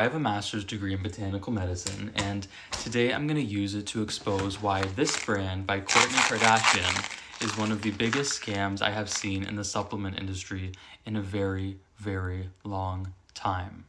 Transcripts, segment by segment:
I have a master's degree in botanical medicine, and today I'm going to use it to expose why this brand by Kourtney Kardashian is one of the biggest scams I have seen in the supplement industry in a very, very long time.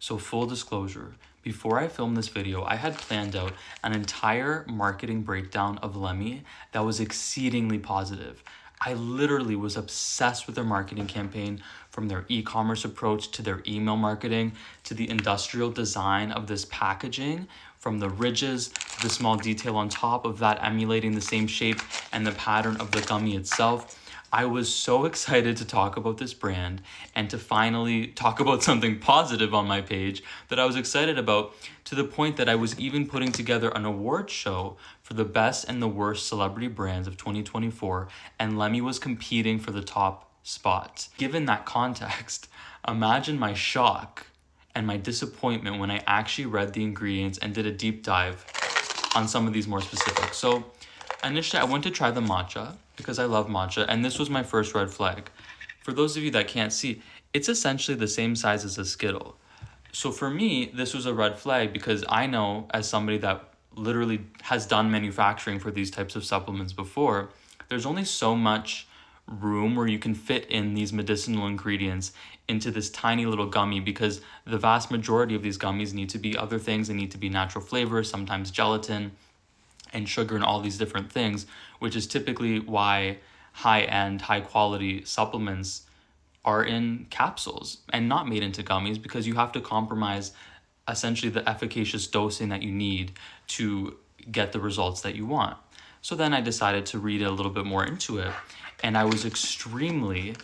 So full disclosure, before I filmed this video, I had planned out an entire marketing breakdown of Lemme that was exceedingly positive. I literally was obsessed with their marketing campaign, from their e-commerce approach to their email marketing to the industrial design of this packaging, from the ridges, the small detail on top of that emulating the same shape and the pattern of the gummy itself. I was so excited to talk about this brand and to finally talk about something positive on my page that I was excited about, to the point that I was even putting together an award show for the best and the worst celebrity brands of 2024, and Lemme was competing for the top spot. Given that context, imagine my shock and my disappointment when I actually read the ingredients and did a deep dive on some of these more specific. So initially, I went to try the matcha because I love matcha, and this was my first red flag. For those of you that can't see, it's essentially the same size as a Skittle. So for me, this was a red flag because I know, as somebody that literally has done manufacturing for these types of supplements before, there's only so much room where you can fit in these medicinal ingredients into this tiny little gummy, because the vast majority of these gummies need to be other things. They need to be natural flavors, sometimes gelatin and sugar and all these different things, which is typically why high-end, high-quality supplements are in capsules and not made into gummies, because you have to compromise essentially the efficacious dosing that you need to get the results that you want. So then I decided to read a little bit more into it, and I was extremely,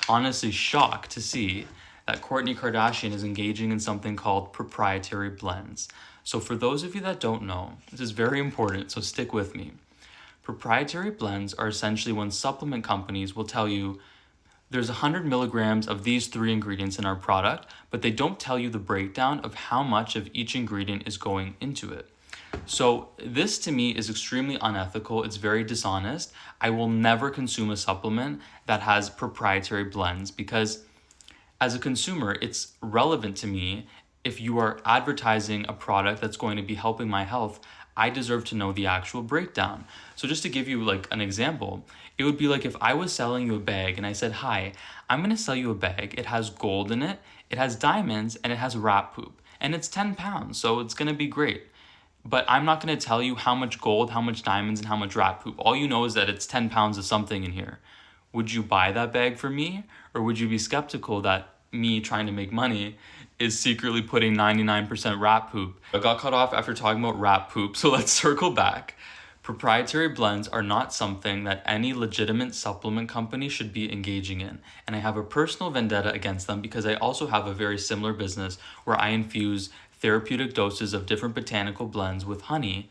honestly shocked to see that Kourtney Kardashian is engaging in something called proprietary blends. So for those of you that don't know, this is very important, so stick with me. Proprietary blends are essentially when supplement companies will tell you there's 100 milligrams of these 3 ingredients in our product, but they don't tell you the breakdown of how much of each ingredient is going into it. So this to me is extremely unethical. It's very dishonest. I will never consume a supplement that has proprietary blends, because as a consumer, it's relevant to me. If you are advertising a product that's going to be helping my health, I deserve to know the actual breakdown. So just to give you like an example, it would be like if I was selling you a bag and I said, hi, I'm going to sell you a bag. It has gold in it, it has diamonds, and it has rat poop, and it's 10 pounds. So it's going to be great. But I'm not going to tell you how much gold, how much diamonds, and how much rat poop. All you know is that it's 10 pounds of something in here. Would you buy that bag for me? Or would you be skeptical that me trying to make money is secretly putting 99% rat poop? I got cut off after talking about rat poop, so let's circle back. Proprietary blends are not something that any legitimate supplement company should be engaging in. And I have a personal vendetta against them because I also have a very similar business where I infuse therapeutic doses of different botanical blends with honey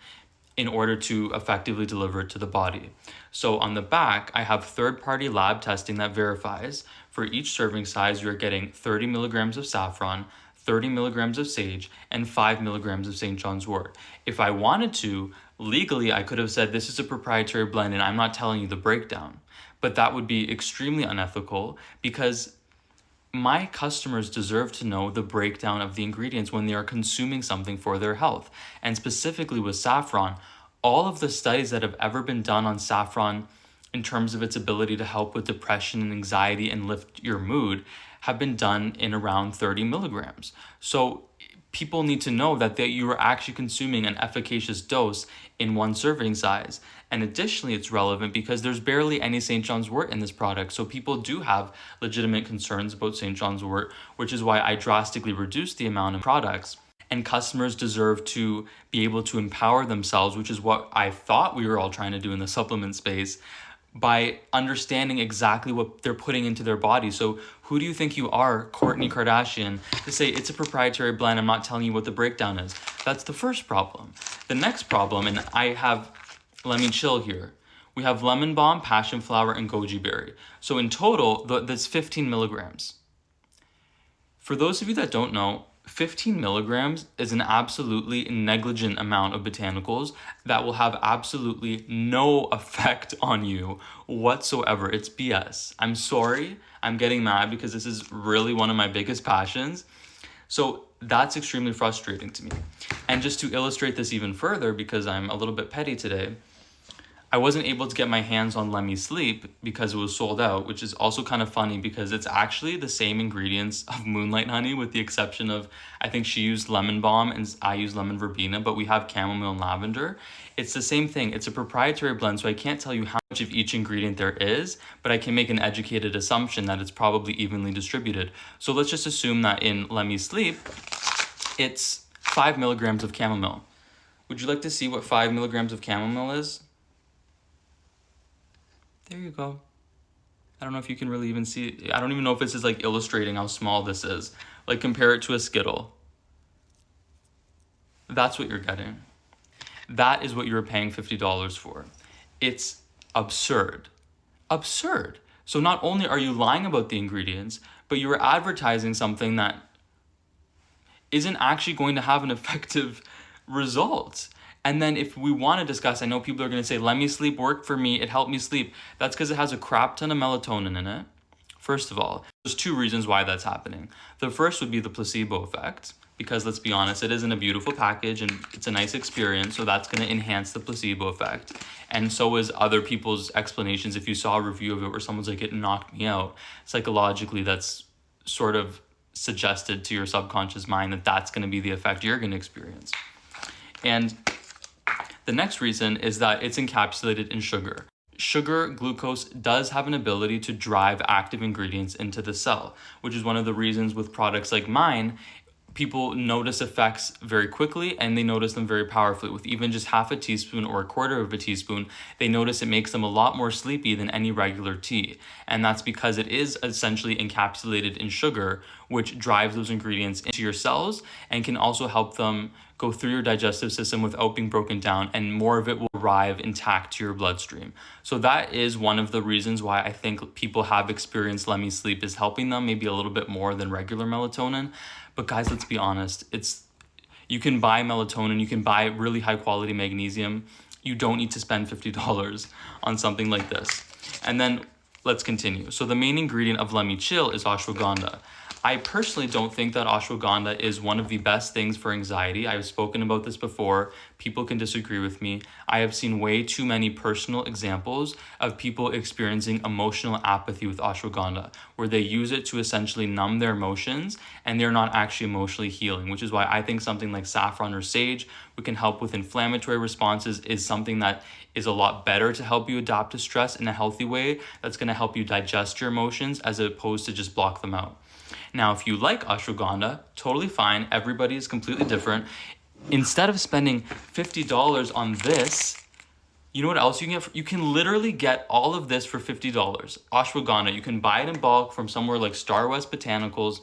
in order to effectively deliver it to the body. So on the back, I have third-party lab testing that verifies for each serving size, you're getting 30 milligrams of saffron, 30 milligrams of sage, and 5 milligrams of St. John's wort. If I wanted to, legally, I could have said this is a proprietary blend and I'm not telling you the breakdown. But that would be extremely unethical, because my customers deserve to know the breakdown of the ingredients when they are consuming something for their health. And specifically with saffron, all of the studies that have ever been done on saffron in terms of its ability to help with depression and anxiety and lift your mood have been done in around 30 milligrams. So people need to know that you are actually consuming an efficacious dose in one serving size. And additionally, it's relevant because there's barely any St. John's wort in this product. So people do have legitimate concerns about St. John's wort, which is why I drastically reduced the amount of products. And customers deserve to be able to empower themselves, which is what I thought we were all trying to do in the supplement space, by understanding exactly what they're putting into their body. So who do you think you are, Kourtney Kardashian, to say it's a proprietary blend, I'm not telling you what the breakdown is? That's the first problem. The next problem, and I have Lemon Chill here, we have lemon balm, passion flower, and goji berry. So in total, that's 15 milligrams. For those of you that don't know, 15 milligrams is an absolutely negligent amount of botanicals that will have absolutely no effect on you whatsoever. It's BS. I'm sorry. I'm getting mad because this is really one of my biggest passions. So that's extremely frustrating to me. And just to illustrate this even further, because I'm a little bit petty today, I wasn't able to get my hands on Let Me Sleep because it was sold out, which is also kind of funny because it's actually the same ingredients of Moonlight Honey, with the exception of, I think she used lemon balm and I used lemon verbena, but we have chamomile and lavender. It's the same thing. It's a proprietary blend, so I can't tell you how much of each ingredient there is, but I can make an educated assumption that it's probably evenly distributed. So let's just assume that in Let Me Sleep, it's 5 milligrams of chamomile. Would you like to see what 5 milligrams of chamomile is? There you go. I don't know if you can really even see it. I don't even know if this is like illustrating how small this is. Like, compare it to a Skittle. That's what you're getting. That is what you're paying $50 for. It's absurd. Absurd. So not only are you lying about the ingredients, but you are advertising something that isn't actually going to have an effective result. And then if we want to discuss, I know people are going to say, Let Me Sleep worked for me, it helped me sleep. That's because it has a crap ton of melatonin in it. First of all, there's 2 reasons why that's happening. The first would be the placebo effect, because let's be honest, it is in a beautiful package and it's a nice experience, so that's going to enhance the placebo effect. And so is other people's explanations. If you saw a review of it where someone's like, it knocked me out, psychologically that's sort of suggested to your subconscious mind that that's going to be the effect you're going to experience. And the next reason is that it's encapsulated in sugar. Sugar, glucose, does have an ability to drive active ingredients into the cell, which is one of the reasons with products like mine, people notice effects very quickly and they notice them very powerfully. With even just half a teaspoon or a quarter of a teaspoon, they notice it makes them a lot more sleepy than any regular tea. And that's because it is essentially encapsulated in sugar, which drives those ingredients into your cells and can also help them go through your digestive system without being broken down, and more of it will arrive intact to your bloodstream. So that is one of the reasons why I think people have experienced Let Me Sleep is helping them maybe a little bit more than regular melatonin. But guys, let's be honest, you can buy melatonin, you can buy really high quality magnesium. You don't need to spend $50 on something like this. And then let's continue. So the main ingredient of Let Me Chill is ashwagandha. I personally don't think that ashwagandha is one of the best things for anxiety. I've spoken about this before. People can disagree with me. I have seen way too many personal examples of people experiencing emotional apathy with ashwagandha, where they use it to essentially numb their emotions and they're not actually emotionally healing, which is why I think something like saffron or sage, which can help with inflammatory responses, is something that is a lot better to help you adapt to stress in a healthy way. That's going to help you digest your emotions as opposed to just block them out. Now, if you like ashwagandha, totally fine. Everybody is completely different. Instead of spending $50 on this, you know what else you can get? You can literally get all of this for $50. Ashwagandha, you can buy it in bulk from somewhere like Star West Botanicals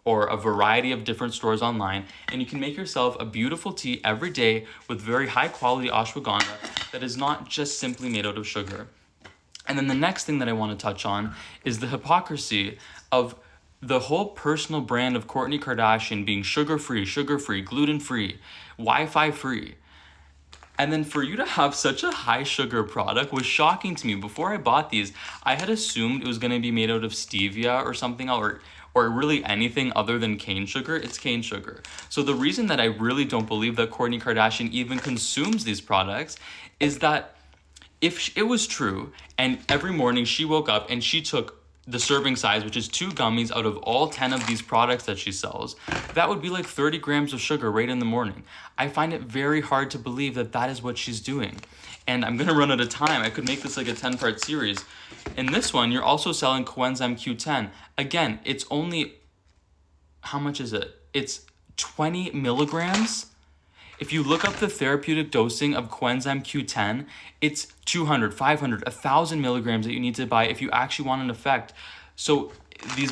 or a variety of different stores online, and you can make yourself a beautiful tea every day with very high quality ashwagandha that is not just simply made out of sugar. And then the next thing that I want to touch on is the hypocrisy of the whole personal brand of Kourtney Kardashian being sugar-free, gluten-free, Wi-Fi free. And then for you to have such a high sugar product was shocking to me. Before I bought these, I had assumed it was going to be made out of stevia or something, or really anything other than cane sugar. It's cane sugar. So the reason that I really don't believe that Kourtney Kardashian even consumes these products is that if it was true and every morning she woke up and she took the serving size, which is 2 gummies out of all 10 of these products that she sells, that would be like 30 grams of sugar right in the morning. I find it very hard to believe that that is what she's doing. And I'm gonna run out of time. I could make this like a 10-part series. In this one, you're also selling coenzyme Q10. Again, it's only, how much is it? It's 20 milligrams. If you look up the therapeutic dosing of coenzyme Q10, it's 200, 500, 1,000 milligrams that you need to buy if you actually want an effect. So these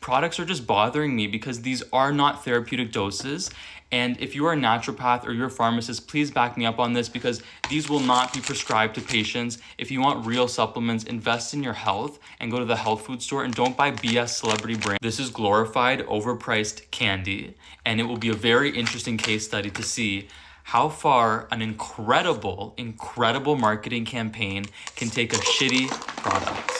products are just bothering me because these are not therapeutic doses. And if you are a naturopath or you're a pharmacist, please back me up on this because these will not be prescribed to patients. If you want real supplements, invest in your health and go to the health food store and don't buy BS celebrity brand. This is glorified, overpriced candy, and it will be a very interesting case study to see how far an incredible marketing campaign can take a shitty product.